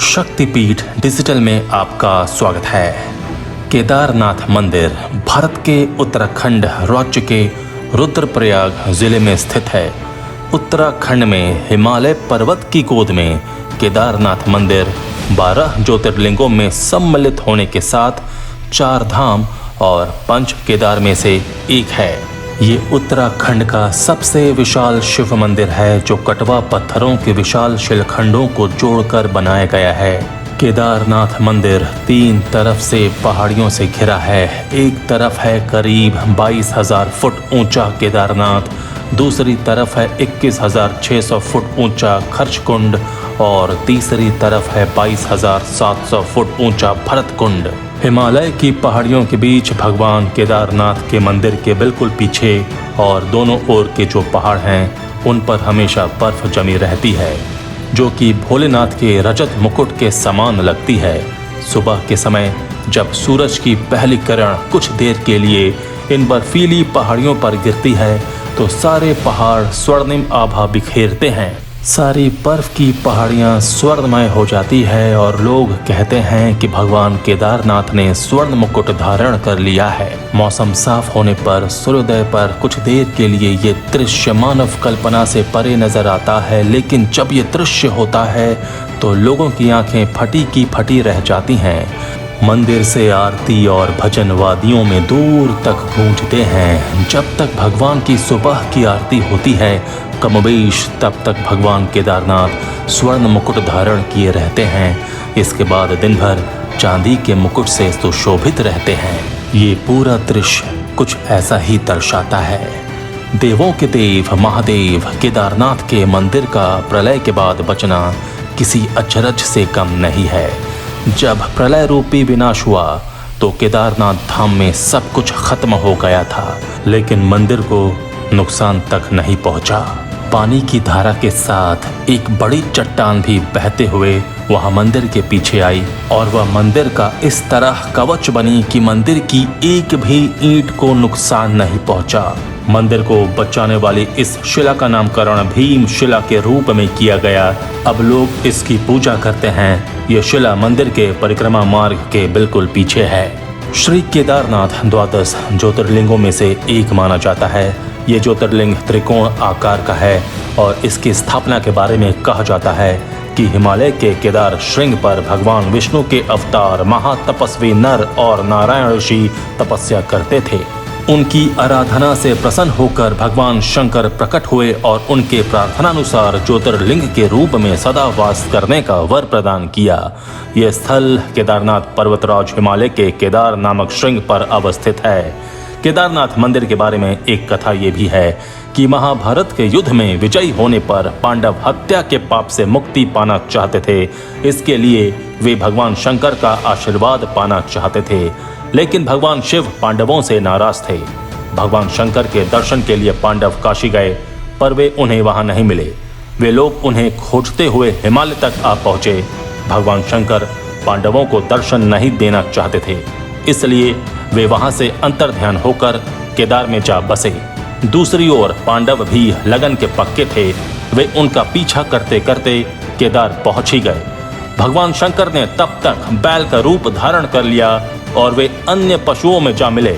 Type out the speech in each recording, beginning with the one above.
शक्तिपीठ डिजिटल में आपका स्वागत है। केदारनाथ मंदिर भारत के उत्तराखंड राज्य के रुद्रप्रयाग जिले में स्थित है। उत्तराखंड में हिमालय पर्वत की गोद में केदारनाथ मंदिर 12 ज्योतिर्लिंगों में सम्मिलित होने के साथ 4 धाम और 5 केदार में से एक है। ये उत्तराखंड का सबसे विशाल शिव मंदिर है जो कटवा पत्थरों के विशाल शिलखंडों को जोड़कर बनाया गया है। केदारनाथ मंदिर 3 तरफ से पहाड़ियों से घिरा है। एक तरफ है करीब 22,000 फुट ऊंचा केदारनाथ, दूसरी तरफ है 21,600 फुट ऊंचा खर्चकुंड और तीसरी तरफ है 22,700 फुट ऊंचा भरतकुंड। हिमालय की पहाड़ियों के बीच भगवान केदारनाथ के मंदिर के बिल्कुल पीछे और दोनों ओर के जो पहाड़ हैं उन पर हमेशा बर्फ जमी रहती है जो कि भोलेनाथ के रजत मुकुट के समान लगती है। सुबह के समय जब सूरज की पहली किरण कुछ देर के लिए इन बर्फीली पहाड़ियों पर गिरती है तो सारे पहाड़ स्वर्णिम आभा बिखेरते हैं। सारी बर्फ की पहाड़ियां स्वर्णमय हो जाती है और लोग कहते हैं कि भगवान केदारनाथ ने स्वर्ण मुकुट धारण कर लिया है। मौसम साफ होने पर सूर्योदय पर कुछ देर के लिए ये दृश्य मानव कल्पना से परे नजर आता है, लेकिन जब ये दृश्य होता है तो लोगों की आंखें फटी की फटी रह जाती हैं। मंदिर से आरती और भजन वादियों में दूर तक गूंजते हैं। जब तक भगवान की सुबह की आरती होती है कमोबेश तब तक भगवान केदारनाथ स्वर्ण मुकुट धारण किए रहते हैं। इसके बाद दिन भर चांदी के मुकुट से सुशोभित रहते हैं। ये पूरा दृश्य कुछ ऐसा ही दर्शाता है। देवों के देव महादेव केदारनाथ के मंदिर का प्रलय के बाद बचना किसी अचरज से कम नहीं है। जब प्रलय रूपी विनाश हुआ तो केदारनाथ धाम में सब कुछ खत्म हो गया था, लेकिन मंदिर को नुकसान तक नहीं पहुंचा। पानी की धारा के साथ एक बड़ी चट्टान भी बहते हुए वहां मंदिर के पीछे आई और वह मंदिर का इस तरह कवच बनी कि मंदिर की एक भी ईंट को नुकसान नहीं पहुंचा। मंदिर को बचाने वाली इस शिला का नामकरण भीम शिला के रूप में किया गया। अब लोग इसकी पूजा करते हैं। यह शिला मंदिर के परिक्रमा मार्ग के बिल्कुल पीछे है। श्री केदारनाथ 12 ज्योतिर्लिंगों में से एक माना जाता है। ये ज्योतिर्लिंग त्रिकोण आकार का है और इसकी स्थापना के बारे में कहा जाता है कि हिमालय के केदार श्रृंग पर भगवान विष्णु के अवतार महातपस्वी नर और नारायण ऋषि तपस्या करते थे। उनकी आराधना से प्रसन्न होकर भगवान शंकर प्रकट हुए और उनके प्रार्थनानुसार ज्योतिर्लिंग के रूप में सदा वास करने का वर प्रदान किया। यह स्थल केदारनाथ पर्वतराज हिमालय के केदार नामक श्रृंग पर अवस्थित है। केदारनाथ मंदिर के बारे में एक कथा ये भी है कि महाभारत के युद्ध में विजयी होने पर पांडव हत्या के पाप से मुक्ति पाना चाहते थे। इसके लिए वे भगवान शंकर का आशीर्वाद पाना चाहते थे, लेकिन भगवान शिव पांडवों से नाराज थे। भगवान शंकर के दर्शन के लिए पांडव काशी गए पर वे उन्हें वहां नहीं मिले। वे लोग उन्हें खोजते हुए हिमालय तक आ पहुंचे। भगवान शंकर पांडवों को दर्शन नहीं देना चाहते थे, इसलिए वे वहां से अंतर्ध्यान होकर केदार में जा बसे। दूसरी ओर पांडव भी लगन के पक्के थे। वे उनका पीछा करते करते केदार पहुंच ही गए। भगवान शंकर ने तब तक बैल का रूप धारण कर लिया और वे अन्य पशुओं में जा मिले।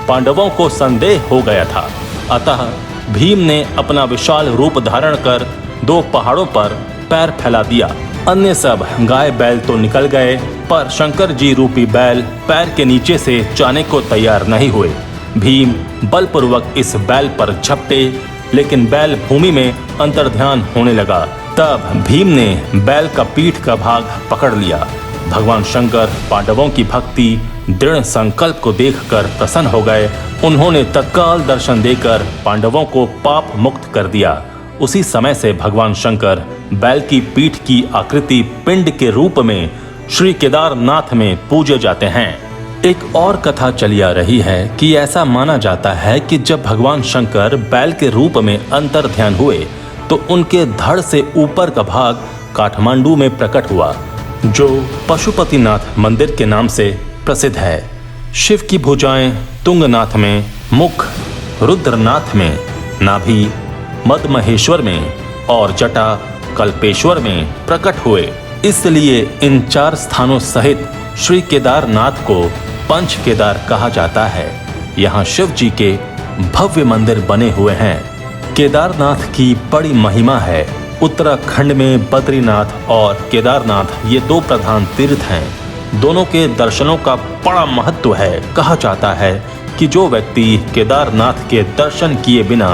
पांडवों को संदेह हो गया था, अतः भीम ने अपना विशाल रूप धारण कर 2 पहाड़ों पर पैर फैला दिया। अन्य सब गाय बैल तो निकल गए पर शंकर जी रूपी बैल पैर के नीचे से जाने को तैयार नहीं हुए। भीम बलपूर्वक इस बैल पर झपटे, लेकिन बैल भूमि में अंतर्ध्यान होने लगा। तब भीम ने बैल का पीठ का भाग पकड़ लिया। भगवान शंकर पांडवों की भक्ति दृढ़ संकल्प को देखकर प्रसन्न हो गए। उन्होंने तत्काल दर्शन देकर पांडवों को पाप मुक्त कर दिया। उसी समय से भगवान शंकर बैल की पीठ की आकृति पिंड के रूप में श्री केदारनाथ में पूजे जाते हैं। एक और कथा चली आ रही है कि ऐसा माना जाता है कि जब भगवान शंकर बैल के रूप में अंतर्ध्यान हुए तो उनके धड़ से ऊपर का भाग काठमांडू में प्रकट हुआ, जो पशुपतिनाथ मंदिर के नाम से प्रसिद्ध है। शिव की भुजाएं तुंगनाथ में, मुख रुद्रनाथ में, नाभि मदमहेश्वर में और जटा कल्पेश्वर में प्रकट हुए। इसलिए इन 4 स्थानों सहित श्री केदारनाथ को पंच केदार कहा जाता है। यहाँ शिव जी के भव्य मंदिर बने हुए हैं। केदारनाथ की बड़ी महिमा है। उत्तराखंड में बद्रीनाथ और केदारनाथ ये 2 प्रधान तीर्थ हैं। दोनों के दर्शनों का बड़ा महत्व है। कहा जाता है कि जो व्यक्ति केदारनाथ के दर्शन किए बिना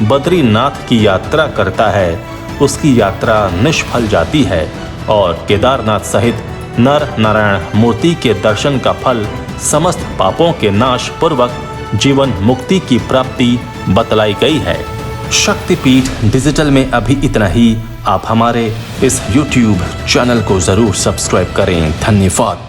बद्रीनाथ की यात्रा करता है उसकी यात्रा निष्फल जाती है और केदारनाथ सहित नर नारायण मूर्ति के दर्शन का फल समस्त पापों के नाश पूर्वक जीवन मुक्ति की प्राप्ति बतलाई गई है। शक्तिपीठ डिजिटल में अभी इतना ही। आप हमारे इस YouTube चैनल को जरूर सब्सक्राइब करें। धन्यवाद।